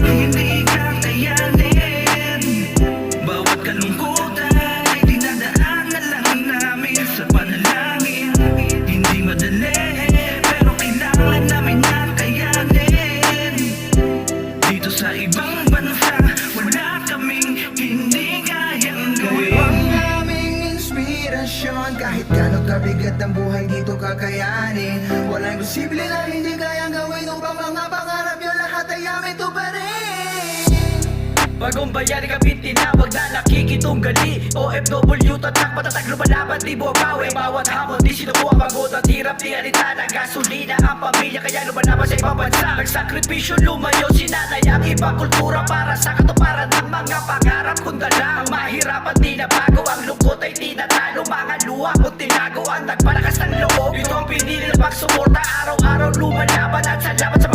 hindi kakayanin. Bawat kalungkutan ay dinadaanan lang namin sa panalangin. Hindi madali, pero kailangan namin na kayanin. Dito sa ibang bansa, wala kaming hindi kayang Kayo gawin. ang aming inspirasyon. Kahit gano'ng kabigat ang buhay dito kakayanin. Walang imposible na hindi kayang gawin. Upang mga pangarap nyo lahat ay aming tuparin. Bagong bayani kami tinawag na nakikitunggali. OFW tatak patatag lumalaban di bumabawi. Bawat hamon di sinubuang pagod at hirap di alitana. Gasolina ang pamilya kaya lumalaban sa ibang bansa. Nagsakripisyo lumayo sinanay ang ibang kultura para sa katuparan ng mga pangarap. Kung dala ang mahirapan di na bago, ang lungkot ay tinatalo. Mga luha kung tinago ang nagpalakas ng loob. Ito ang pinili na pagsumorta, araw-araw lumalaban at salamat sa